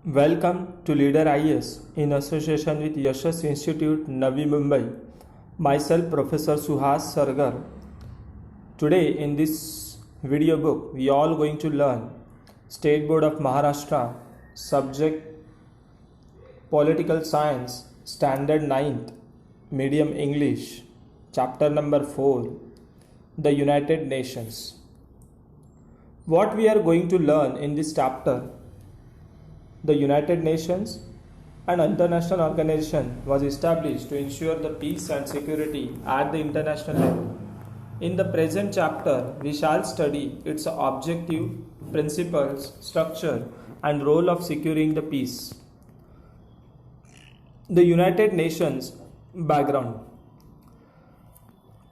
Welcome to Leader IS in association with Yashas Institute, Navi Mumbai. Myself, Professor Suhas Sargar. Today, in this video book, we all going to learn State Board of Maharashtra, subject Political Science, Standard 9th, Medium English, chapter number 4, the United Nations. What we are going to learn in this chapter: the United Nations, an international organization, was established to ensure the peace and security at the international level. In the present chapter, we shall study its objective, principles, structure, and role of securing the peace. The United Nations background.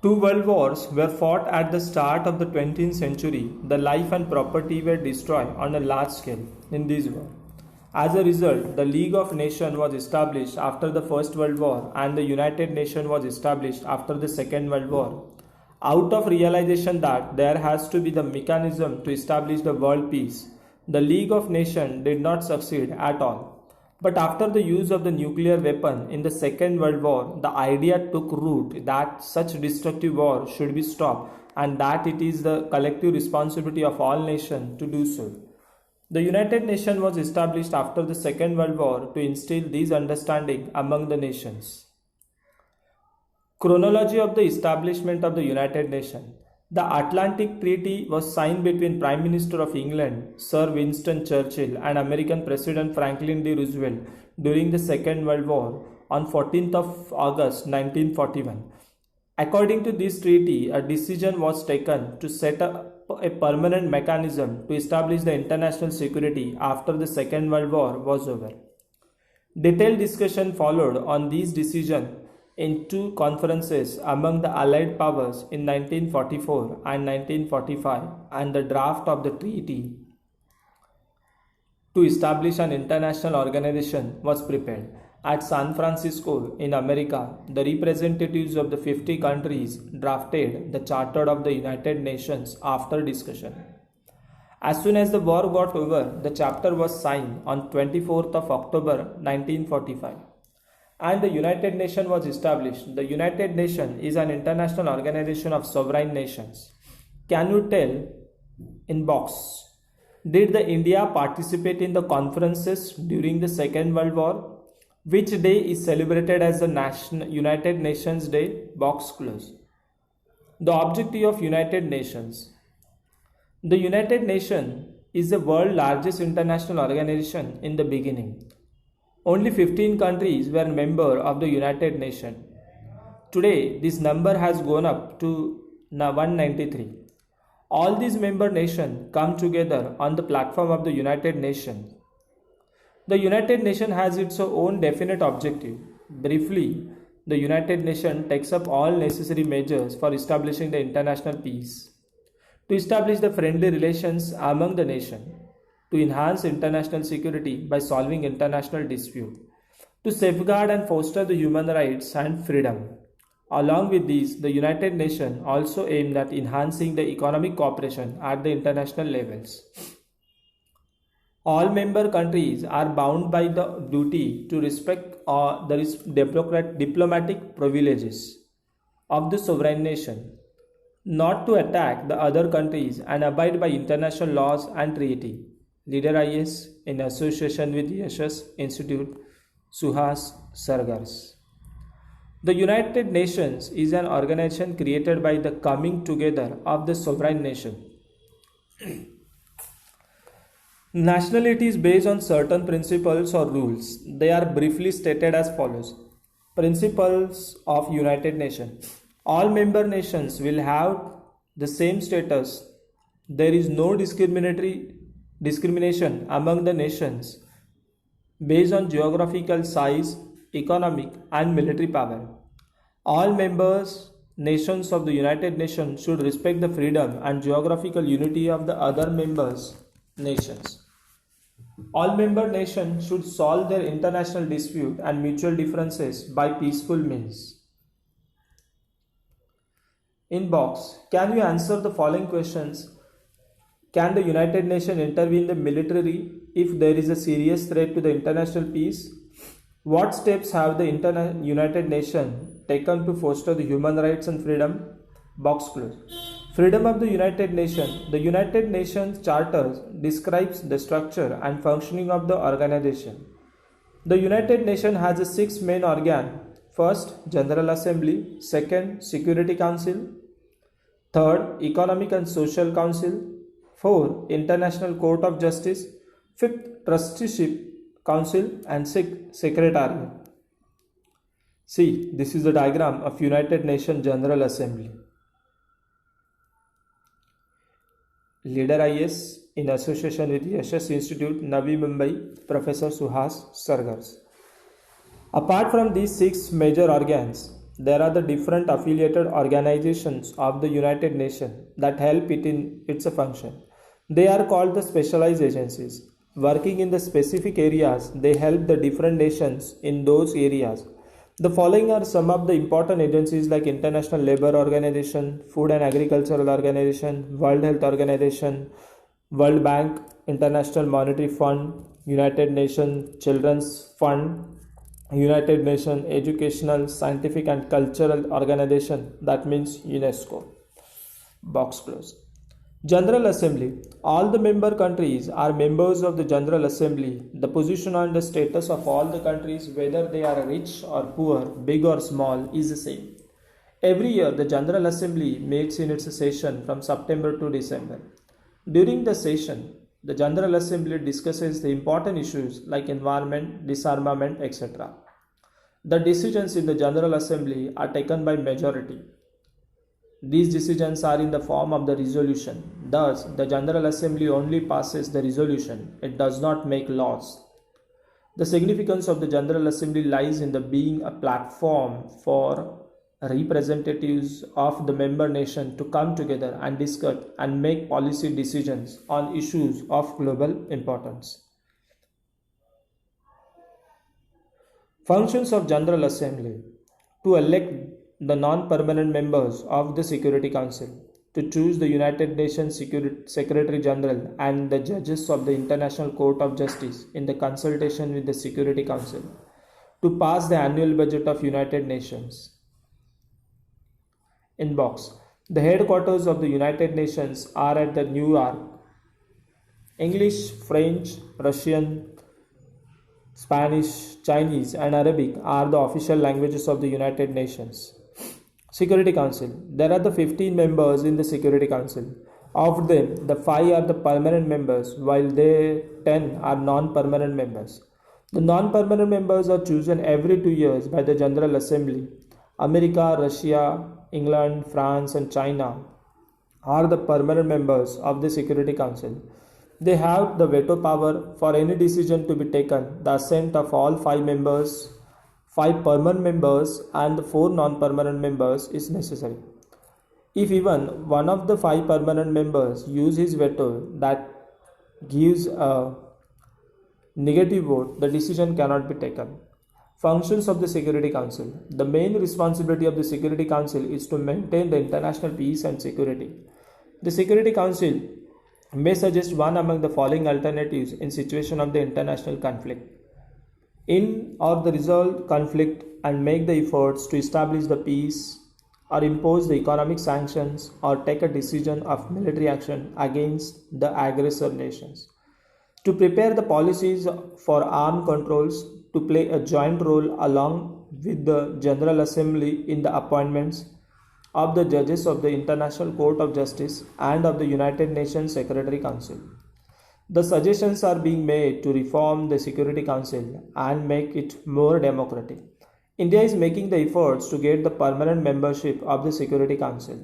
Two world wars were fought at the start of the 20th century. The life and property were destroyed on a large scale in these wars. As a result, the League of Nations was established after the First World War and the United Nations was established after the Second World War. Out of realization that there has to be the mechanism to establish the world peace, the League of Nations did not succeed at all. But after the use of the nuclear weapon in the Second World War, the idea took root that such destructive war should be stopped and that it is the collective responsibility of all nations to do so. The United Nations was established after the Second World War to instill this understanding among the nations. Chronology of the establishment of the United Nations. The Atlantic Treaty was signed between Prime Minister of England, Sir Winston Churchill, and American President Franklin D. Roosevelt during the Second World War on 14th of August 1941. According to this treaty, a decision was taken to set up a permanent mechanism to establish the international security after the Second World War was over. Detailed discussion followed on these decisions in two conferences among the Allied powers in 1944 and 1945, and the draft of the treaty to establish an international organization was prepared. At San Francisco in America, the representatives of the 50 countries drafted the Charter of the United Nations after discussion. As soon as the war got over, the chapter was signed on 24th of October 1945 and the United Nations was established. The United Nations is an international organization of sovereign nations. Can you tell in box, did the India participate in the conferences during the Second World War? Which day is celebrated as the United Nations Day? Box close. The objective of United Nations. The United Nations is the world's largest international organization in the beginning. Only 15 countries were members of the United Nations. Today, this number has gone up to 193. All these member nations come together on the platform of the United Nations. The United Nations has its own definite objective. Briefly, the United Nations takes up all necessary measures for establishing the international peace, to establish the friendly relations among the nations, to enhance international security by solving international disputes, to safeguard and foster the human rights and freedom. Along with these, the United Nations also aimed at enhancing the economic cooperation at the international levels. All member countries are bound by the duty to respect the diplomatic privileges of the sovereign nation, not to attack the other countries, and abide by international laws and treaty. Leader IS in association with Yashas Institute, Suhas Sargar. The United Nations is an organization created by the coming together of the sovereign nation. Nationality is based on certain principles or rules. They are briefly stated as follows. Principles of United Nations. All member nations will have the same status. There is no discrimination among the nations based on geographical size, economic and military power. All members nations of the United Nations should respect the freedom and geographical unity of the other members nations. All member nations should solve their international dispute and mutual differences by peaceful means. In box, can you answer the following questions? Can the United Nations intervene the military if there is a serious threat to the international peace? What steps have the United Nations taken to foster the human rights and freedom? Box close. Freedom of the United Nations. The United Nations Charter describes the structure and functioning of the organization. The United Nations has a 6 main organs. First, General Assembly. Second, Security Council. Third, Economic and Social Council. 4. International Court of Justice. 5th, Trusteeship Council. And 6th, Secretariat. See, this is the diagram of United Nations General Assembly. Leader IS in association with Yashas Institute, Navi Mumbai, Professor Suhas Sargar. Apart from these 6 major organs, there are the different affiliated organizations of the United Nations that help it in its function. They are called the specialized agencies. Working in the specific areas, they help the different nations in those areas. The following are some of the important agencies like International Labour Organization, Food and Agricultural Organization, World Health Organization, World Bank, International Monetary Fund, United Nations Children's Fund, United Nations Educational, Scientific and Cultural Organization, that means UNESCO. Box close. General Assembly. All the member countries are members of the General Assembly. The position and the status of all the countries, whether they are rich or poor, big or small, is the same. Every year, the General Assembly meets in its session from September to December. During the session, the General Assembly discusses the important issues like environment, disarmament, etc. The decisions in the General Assembly are taken by majority. These decisions are in the form of the resolution. Thus, the General Assembly only passes the resolution. It does not make laws. The significance of the General Assembly lies in the being a platform for representatives of the member nation to come together and discuss and make policy decisions on issues of global importance. Functions of General Assembly: to elect the non-permanent members of the Security Council, to choose the United Nations Secretary General and the judges of the International Court of Justice in the consultation with the Security Council, to pass the annual budget of United Nations. Inbox. The headquarters of the United Nations are at the New York. English, French, Russian, Spanish, Chinese and Arabic are the official languages of the United Nations. Security Council. There are the 15 members in the Security Council. Of them, the 5 are the permanent members, while the 10 are non-permanent members. The non-permanent members are chosen every 2 years by the General Assembly. America, Russia, England, France and China are the permanent members of the Security Council. They have the veto power for any decision to be taken. The assent of all 5 members, 5 permanent members and 4 non-permanent members is necessary. If even one of the 5 permanent members use his veto that gives a negative vote, the decision cannot be taken. Functions of the Security Council. The main responsibility of the Security Council is to maintain the international peace and security. The Security Council may suggest one among the following alternatives in situation of the international conflict: in or the resolve conflict and make the efforts to establish the peace, or impose the economic sanctions, or take a decision of military action against the aggressor nations. To prepare the policies for armed controls, to play a joint role along with the General Assembly in the appointments of the judges of the International Court of Justice and of the United Nations Secretary Council. The suggestions are being made to reform the Security Council and make it more democratic. India is making the efforts to get the permanent membership of the Security Council.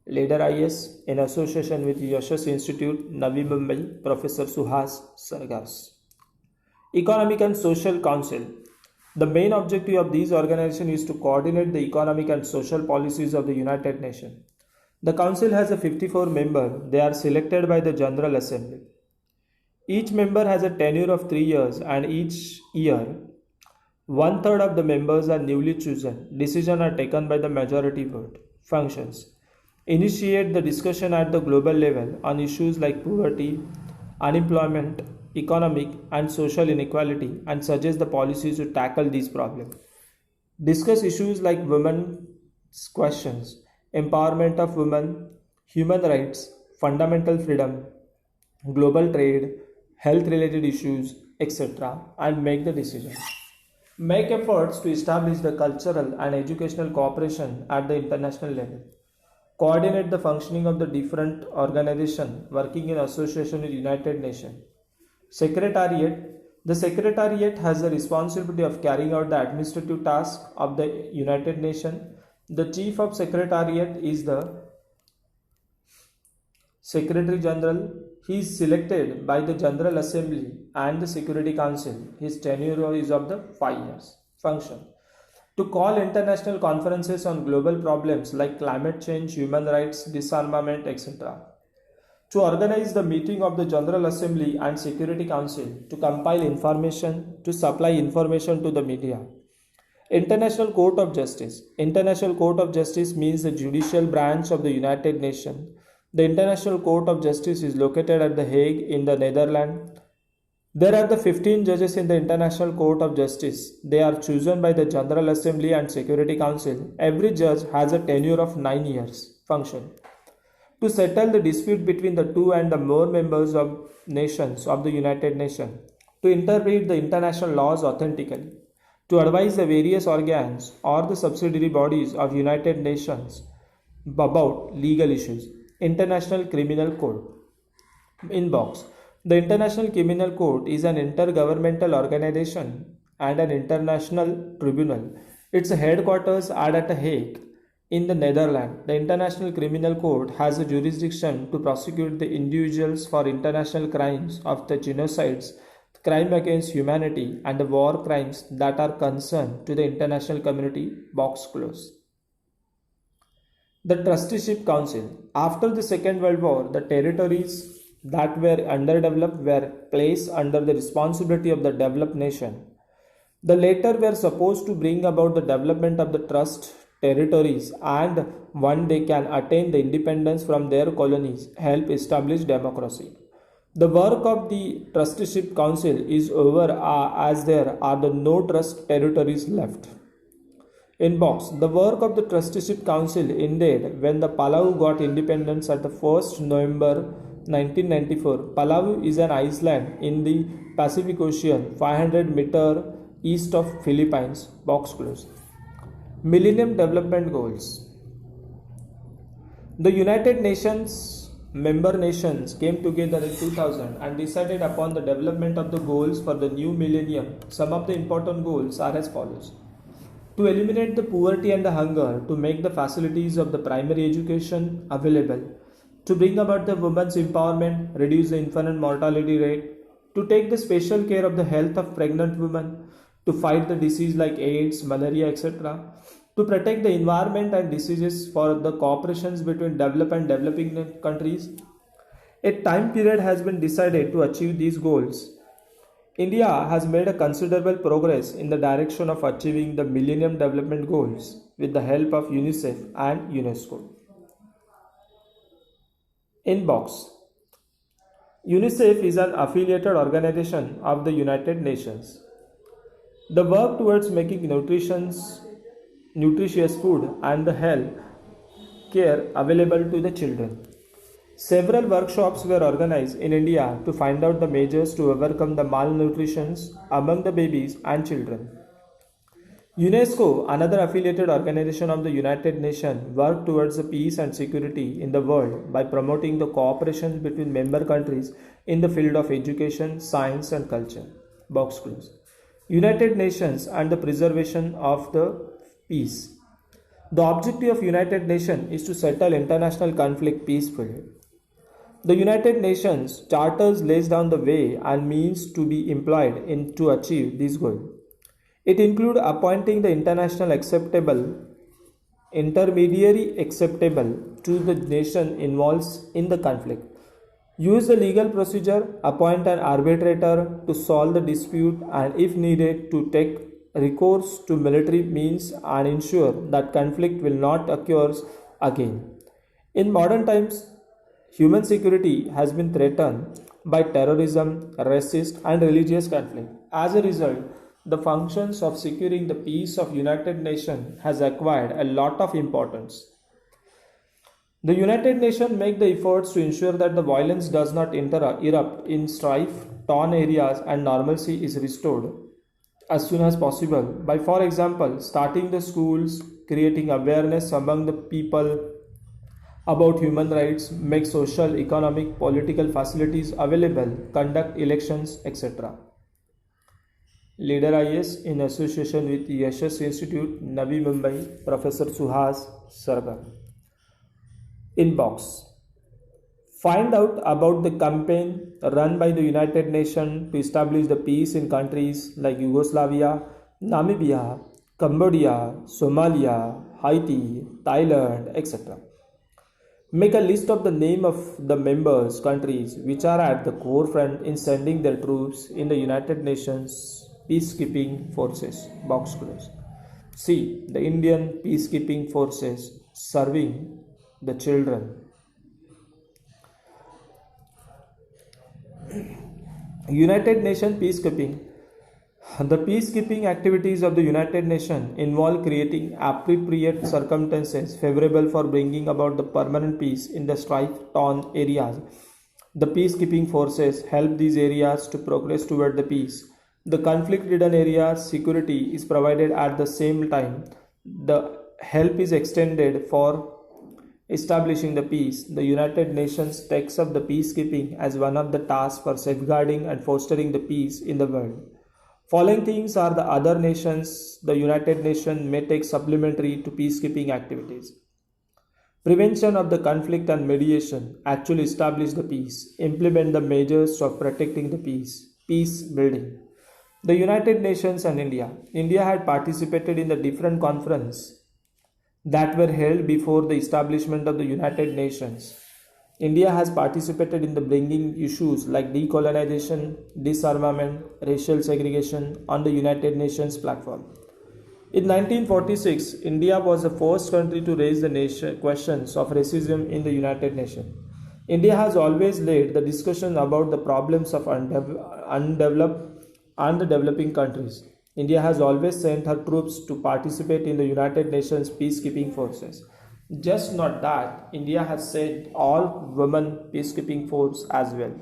Leader IS in association with Yashas Institute, Navi Mumbai, Professor Suhas Sargar. Economic and Social Council. The main objective of these organizations is to coordinate the economic and social policies of the United Nations. The Council has a 54 members. They are selected by the General Assembly. Each member has a tenure of 3 years and each year, 1/3 of the members are newly chosen. Decisions are taken by the majority vote. Functions. initiate the discussion at the global level on issues like poverty, unemployment, economic and social inequality, and suggest the policies to tackle these problems. Discuss issues like women's questions, empowerment of women, human rights, fundamental freedom, global trade, health related issues, etc., and make the decision. Make efforts to establish the cultural and educational cooperation at the international level. Coordinate the functioning of the different organizations working in association with United Nations. Secretariat. The Secretariat has the responsibility of carrying out the administrative tasks of the United Nations. The Chief of Secretariat is the Secretary General. He is selected by the General Assembly and the Security Council. His tenure is of the 5 years. Function. To call international conferences on global problems like climate change, human rights, disarmament, etc. To organize the meeting of the General Assembly and Security Council, to compile information, to supply information to the media. International Court of Justice. International Court of Justice means the judicial branch of the United Nations. The International Court of Justice is located at The Hague in the Netherlands. There are the 15 judges in the International Court of Justice. They are chosen by the General Assembly and Security Council. Every judge has a tenure of 9 years. Function. To settle the dispute between the two and the more members of nations of the United Nations. To interpret the international laws authentically. To advise the various organs or the subsidiary bodies of United Nations about legal issues. International Criminal Court. Inbox. The International Criminal Court is an intergovernmental organization and an international tribunal. Its headquarters are at The Hague in the Netherlands. The International Criminal Court has a jurisdiction to prosecute the individuals for international crimes of the genocides, crime against humanity, and the war crimes that are concerned to the international community. Box close. The Trusteeship Council. After the Second World War, the territories that were underdeveloped were placed under the responsibility of the developed nation. The latter were supposed to bring about the development of the trust territories and one day can attain the independence from their colonies, help establish democracy. The work of the Trusteeship Council is over as there are no trust territories left. Inbox. The work of the Trusteeship Council ended when the Palau got independence at the 1st November 1994. Palau is an island in the Pacific Ocean, 500 meters east of Philippines. Box closed. Millennium Development Goals. The United Nations member nations came together in 2000 and decided upon the development of the goals for the new millennium. Some of the important goals are as follows. To eliminate the poverty and the hunger, to make the facilities of the primary education available, to bring about the women's empowerment, reduce the infant mortality rate, to take the special care of the health of pregnant women, to fight the disease like AIDS, malaria, etc., to protect the environment and diseases for the cooperations between developed and developing countries. A time period has been decided to achieve these goals. India has made a considerable progress in the direction of achieving the Millennium Development Goals with the help of UNICEF and UNESCO. Inbox. UNICEF is an affiliated organization of the United Nations. The work towards making nutritious food and the health care available to the children. Several workshops were organized in India to find out the measures to overcome the malnutrition among the babies and children. UNESCO, another affiliated organization of the United Nations, worked towards the peace and security in the world by promoting the cooperation between member countries in the field of education, science and culture. Box close. United Nations and the preservation of the peace. The objective of United Nations is to settle international conflict peacefully. The United Nations charters lays down the way and means to be employed to achieve this goal. It includes appointing the intermediary acceptable to the nation involved in the conflict. Use the legal procedure, appoint an arbitrator to solve the dispute and if needed to take recourse to military means and ensure that conflict will not occur again. In modern times, human security has been threatened by terrorism, racist, and religious conflict. As a result, the functions of securing the peace of United Nations has acquired a lot of importance. The United Nations make the efforts to ensure that the violence does not erupt in strife, torn areas, and normalcy is restored as soon as possible by, for example, starting the schools, creating awareness among the people about human rights, make social, economic, political facilities available, conduct elections, etc. Leader IS in association with Yashas Institute, Navi Mumbai, Professor Suhas Sargar. Inbox. Find out about the campaign run by the United Nations to establish the peace in countries like Yugoslavia, Namibia, Cambodia, Somalia, Haiti, Thailand, etc. Make a list of the name of the members countries which are at the forefront in sending their troops in the United Nations peacekeeping forces. Box closed. C. The Indian peacekeeping forces serving the children. United Nations peacekeeping. The peacekeeping activities of the United Nations involve creating appropriate circumstances favorable for bringing about the permanent peace in the strife-torn areas. The peacekeeping forces help these areas to progress toward the peace. The conflict-ridden areas' security is provided at the same time. The help is extended for establishing the peace. The United Nations takes up the peacekeeping as one of the tasks for safeguarding and fostering the peace in the world. Following things are the other nations the United Nations may take supplementary to peacekeeping activities. Prevention of the conflict and mediation, actually establish the peace, implement the measures of protecting the peace, peace building. The United Nations and India. India had participated in the different conferences that were held before the establishment of the United Nations. India has participated in the bringing issues like decolonization, disarmament, racial segregation on the United Nations platform. In 1946, India was the first country to raise the questions of racism in the United Nations. India has always led the discussion about the problems of undeveloped and the developing countries. India has always sent her troops to participate in the United Nations peacekeeping forces. Just not that, India has sent all women peacekeeping force as well.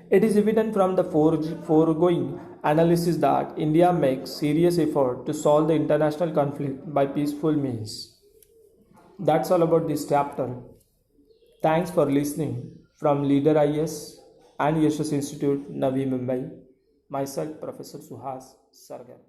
It is evident from the foregoing analysis that India makes serious effort to solve the international conflict by peaceful means. That's all about this chapter. Thanks for listening from Leader IS and Yashas Institute, Navi Mumbai. Myself, Professor Suhas Sargar.